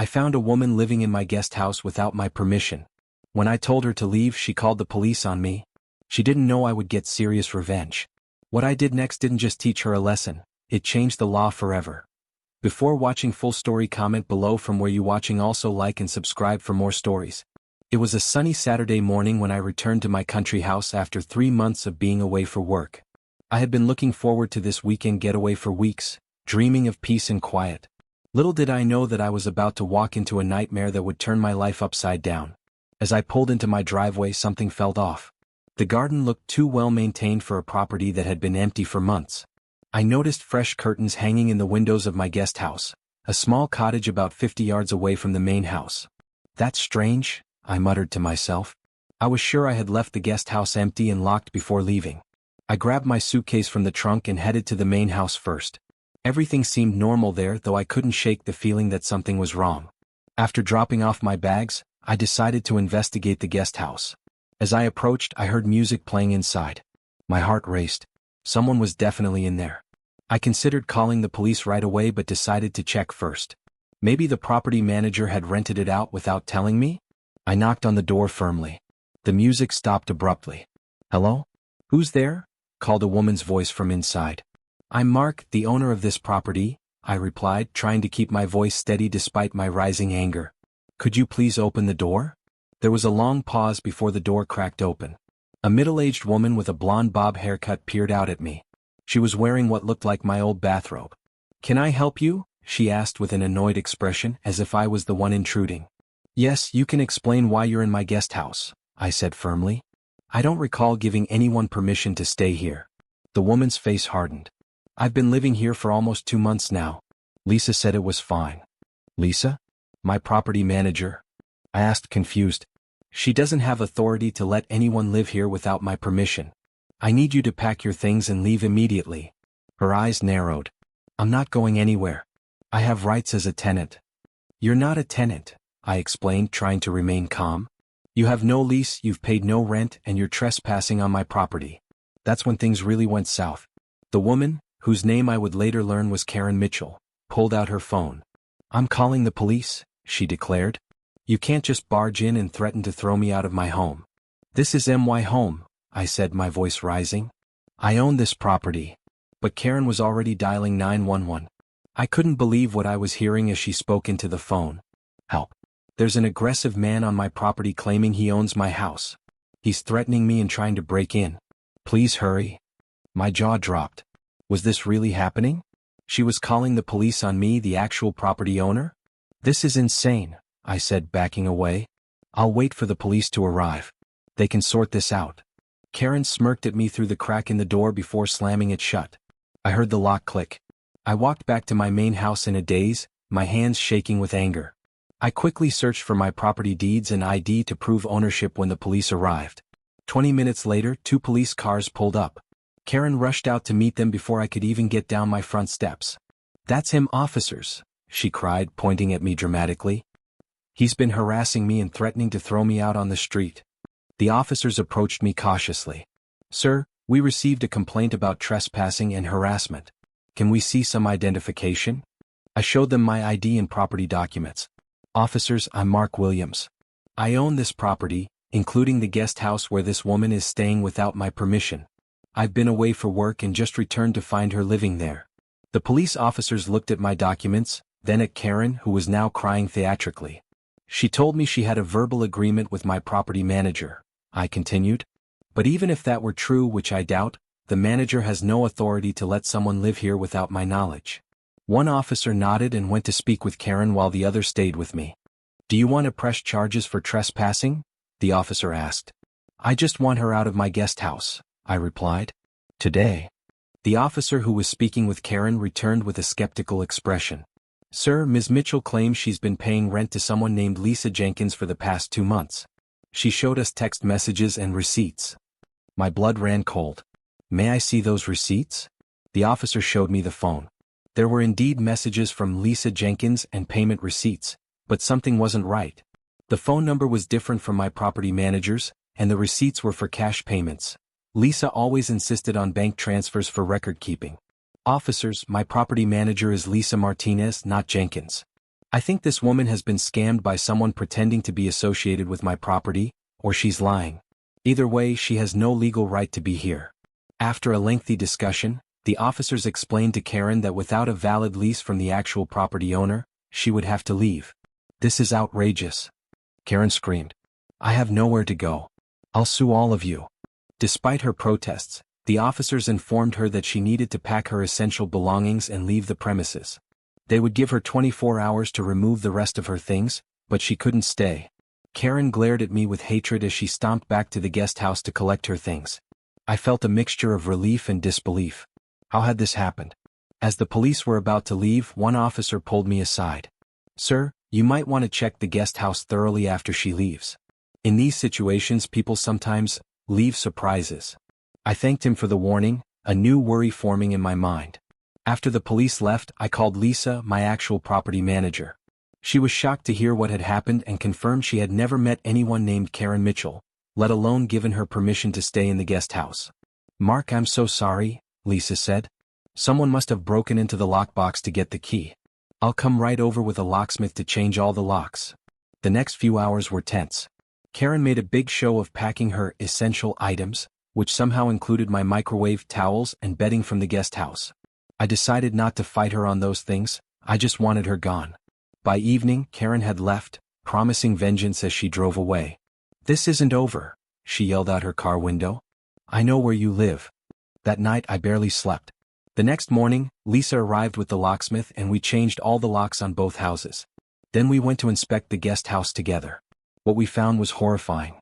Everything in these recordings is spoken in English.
I found a woman living in my guest house without my permission. When I told her to leave, she called the police on me. She didn't know I would get serious revenge. What I did next didn't just teach her a lesson, it changed the law forever. Before watching full story, comment below from where you watching. Also like and subscribe for more stories. It was a sunny Saturday morning when I returned to my country house after 3 months of being away for work. I had been looking forward to this weekend getaway for weeks, dreaming of peace and quiet. Little did I know that I was about to walk into a nightmare that would turn my life upside down. As I pulled into my driveway, something felt off. The garden looked too well maintained for a property that had been empty for months. I noticed fresh curtains hanging in the windows of my guest house, a small cottage about 50 yards away from the main house. That's strange, I muttered to myself. I was sure I had left the guest house empty and locked before leaving. I grabbed my suitcase from the trunk and headed to the main house first. Everything seemed normal there, though I couldn't shake the feeling that something was wrong. After dropping off my bags, I decided to investigate the guest house. As I approached, I heard music playing inside. My heart raced. Someone was definitely in there. I considered calling the police right away but decided to check first. Maybe the property manager had rented it out without telling me? I knocked on the door firmly. The music stopped abruptly. "Hello? Who's there?" called a woman's voice from inside. "I'm Mark, the owner of this property," I replied, trying to keep my voice steady despite my rising anger. "Could you please open the door?" There was a long pause before the door cracked open. A middle-aged woman with a blonde bob haircut peered out at me. She was wearing what looked like my old bathrobe. "Can I help you?" she asked with an annoyed expression, as if I was the one intruding. "Yes, you can explain why you're in my guest house," I said firmly. "I don't recall giving anyone permission to stay here." The woman's face hardened. "I've been living here for almost 2 months now. Lisa said it was fine." "Lisa? My property manager?" I asked, confused. "She doesn't have authority to let anyone live here without my permission. I need you to pack your things and leave immediately." Her eyes narrowed. "I'm not going anywhere. I have rights as a tenant." "You're not a tenant," I explained, trying to remain calm. "You have no lease, you've paid no rent, and you're trespassing on my property." That's when things really went south. The woman, whose name I would later learn was Karen Mitchell, pulled out her phone. "I'm calling the police," she declared. "You can't just barge in and threaten to throw me out of my home." "This is my home," I said, my voice rising. "I own this property." But Karen was already dialing 911. I couldn't believe what I was hearing as she spoke into the phone. "Help. There's an aggressive man on my property claiming he owns my house. He's threatening me and trying to break in. Please hurry." My jaw dropped. Was this really happening? She was calling the police on me, the actual property owner? "This is insane," I said, backing away. "I'll wait for the police to arrive. They can sort this out." Karen smirked at me through the crack in the door before slamming it shut. I heard the lock click. I walked back to my main house in a daze, my hands shaking with anger. I quickly searched for my property deeds and ID to prove ownership when the police arrived. 20 minutes later, 2 police cars pulled up. Karen rushed out to meet them before I could even get down my front steps. "That's him, officers," she cried, pointing at me dramatically. "He's been harassing me and threatening to throw me out on the street." The officers approached me cautiously. "Sir, we received a complaint about trespassing and harassment. Can we see some identification?" I showed them my ID and property documents. "Officers, I'm Mark Williams. I own this property, including the guest house where this woman is staying without my permission. I've been away for work and just returned to find her living there." The police officers looked at my documents, then at Karen, who was now crying theatrically. "She told me she had a verbal agreement with my property manager," I continued. "But even if that were true, which I doubt, the manager has no authority to let someone live here without my knowledge." One officer nodded and went to speak with Karen while the other stayed with me. "Do you want to press charges for trespassing?" the officer asked. "I just want her out of my guest house," I replied. "Today?" The officer who was speaking with Karen returned with a skeptical expression. "Sir, Ms. Mitchell claims she's been paying rent to someone named Lisa Jenkins for the past 2 months. She showed us text messages and receipts." My blood ran cold. "May I see those receipts?" The officer showed me the phone. There were indeed messages from Lisa Jenkins and payment receipts, but something wasn't right. The phone number was different from my property manager's, and the receipts were for cash payments. Lisa always insisted on bank transfers for record keeping. "Officers, my property manager is Lisa Martinez, not Jenkins." I think this woman has been scammed by someone pretending to be associated with my property, or she's lying. Either way, she has no legal right to be here. After a lengthy discussion, the officers explained to Karen that without a valid lease from the actual property owner, she would have to leave. "This is outrageous," Karen screamed. "I have nowhere to go. I'll sue all of you." Despite her protests, the officers informed her that she needed to pack her essential belongings and leave the premises. They would give her 24 hours to remove the rest of her things, but she couldn't stay. Karen glared at me with hatred as she stomped back to the guest house to collect her things. I felt a mixture of relief and disbelief. How had this happened? As the police were about to leave, one officer pulled me aside. "Sir, you might want to check the guest house thoroughly after she leaves. In these situations, people sometimes leave surprises." I thanked him for the warning, a new worry forming in my mind. After the police left, I called Lisa, my actual property manager. She was shocked to hear what had happened and confirmed she had never met anyone named Karen Mitchell, let alone given her permission to stay in the guest house. "Mark, I'm so sorry," Lisa said. "Someone must have broken into the lockbox to get the key. I'll come right over with a locksmith to change all the locks." The next few hours were tense. Karen made a big show of packing her essential items, which somehow included my microwave, towels, and bedding from the guest house. I decided not to fight her on those things, I just wanted her gone. By evening, Karen had left, promising vengeance as she drove away. "This isn't over," she yelled out her car window. "I know where you live." That night I barely slept. The next morning, Lisa arrived with the locksmith and we changed all the locks on both houses. Then we went to inspect the guest house together. What we found was horrifying.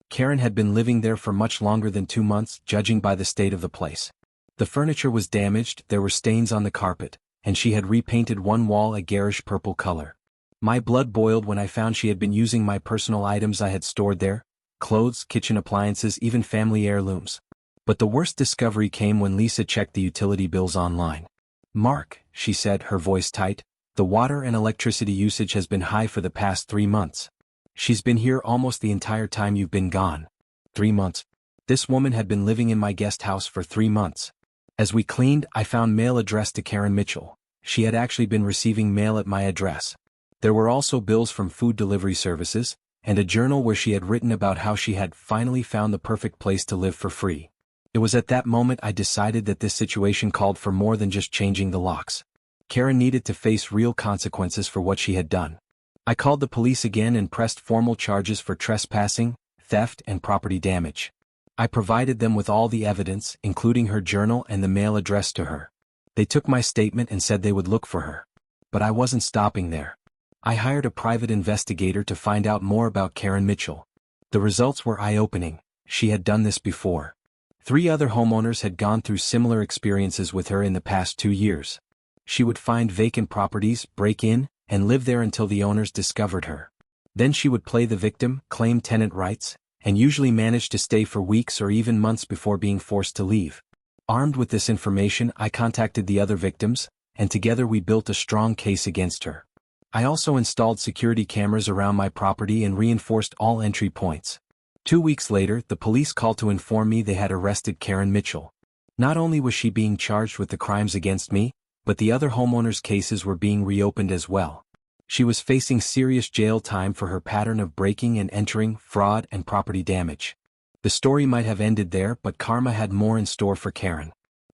Karen had been living there for much longer than 2 months, judging by the state of the place. The furniture was damaged, there were stains on the carpet, and she had repainted one wall a garish purple color. My blood boiled when I found she had been using my personal items I had stored there: clothes, kitchen appliances, even family heirlooms. But the worst discovery came when Lisa checked the utility bills online. "Mark," she said, her voice tight, "the water and electricity usage has been high for the past 3 months. She's been here almost the entire time you've been gone." 3 months. This woman had been living in my guest house for 3 months. As we cleaned, I found mail addressed to Karen Mitchell. She had actually been receiving mail at my address. There were also bills from food delivery services, and a journal where she had written about how she had finally found the perfect place to live for free. It was at that moment I decided that this situation called for more than just changing the locks. Karen needed to face real consequences for what she had done. I called the police again and pressed formal charges for trespassing, theft, and property damage. I provided them with all the evidence, including her journal and the mail addressed to her. They took my statement and said they would look for her. But I wasn't stopping there. I hired a private investigator to find out more about Karen Mitchell. The results were eye-opening. She had done this before. 3 other homeowners had gone through similar experiences with her in the past 2 years. She would find vacant properties, break in, and live there until the owners discovered her. Then she would play the victim, claim tenant rights, and usually manage to stay for weeks or even months before being forced to leave. Armed with this information, I contacted the other victims, and together we built a strong case against her. I also installed security cameras around my property and reinforced all entry points. 2 weeks later, the police called to inform me they had arrested Karen Mitchell. Not only was she being charged with the crimes against me, but the other homeowners' cases were being reopened as well. She was facing serious jail time for her pattern of breaking and entering, fraud, and property damage. The story might have ended there, but karma had more in store for Karen.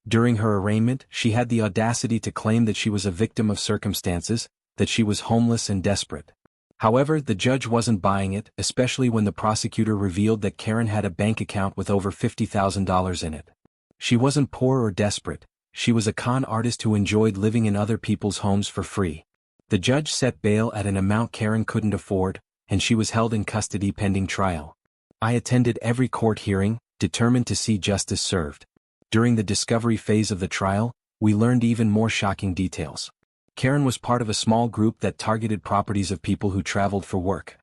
During her arraignment, she had the audacity to claim that she was a victim of circumstances, that she was homeless and desperate. However, the judge wasn't buying it, especially when the prosecutor revealed that Karen had a bank account with over $50,000 in it. She wasn't poor or desperate, she was a con artist who enjoyed living in other people's homes for free. The judge set bail at an amount Karen couldn't afford, and she was held in custody pending trial. I attended every court hearing, determined to see justice served. During the discovery phase of the trial, we learned even more shocking details. Karen was part of a small group that targeted properties of people who traveled for work.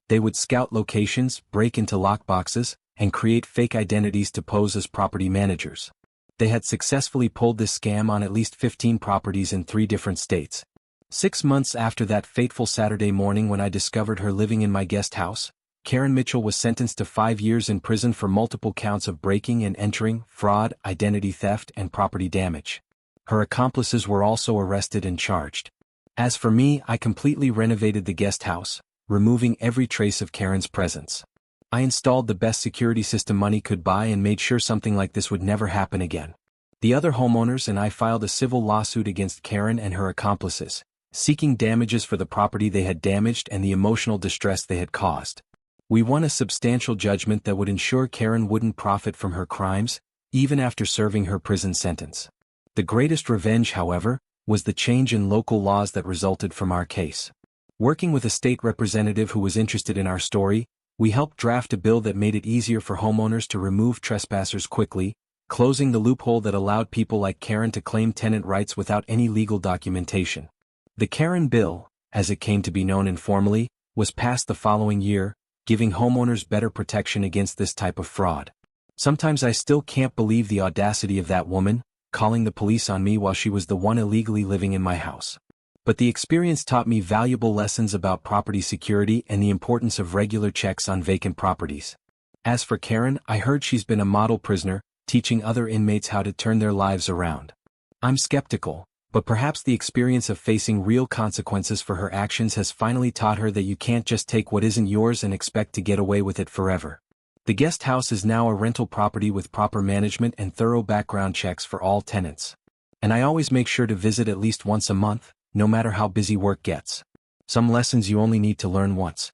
They would scout locations, break into lockboxes, and create fake identities to pose as property managers. They had successfully pulled this scam on at least 15 properties in 3 different states. 6 months after that fateful Saturday morning when I discovered her living in my guest house, Karen Mitchell was sentenced to 5 years in prison for multiple counts of breaking and entering, fraud, identity theft, and property damage. Her accomplices were also arrested and charged. As for me, I completely renovated the guest house, removing every trace of Karen's presence. I installed the best security system money could buy and made sure something like this would never happen again. The other homeowners and I filed a civil lawsuit against Karen and her accomplices, seeking damages for the property they had damaged and the emotional distress they had caused. We won a substantial judgment that would ensure Karen wouldn't profit from her crimes, even after serving her prison sentence. The greatest revenge, however, was the change in local laws that resulted from our case. Working with a state representative who was interested in our story, we helped draft a bill that made it easier for homeowners to remove trespassers quickly, closing the loophole that allowed people like Karen to claim tenant rights without any legal documentation. The Karen Bill, as it came to be known informally, was passed the following year, giving homeowners better protection against this type of fraud. Sometimes I still can't believe the audacity of that woman, calling the police on me while she was the one illegally living in my house. But the experience taught me valuable lessons about property security and the importance of regular checks on vacant properties. As for Karen, I heard she's been a model prisoner, teaching other inmates how to turn their lives around. I'm skeptical, but perhaps the experience of facing real consequences for her actions has finally taught her that you can't just take what isn't yours and expect to get away with it forever. The guest house is now a rental property with proper management and thorough background checks for all tenants. And I always make sure to visit at least once a month, no matter how busy work gets. Some lessons you only need to learn once.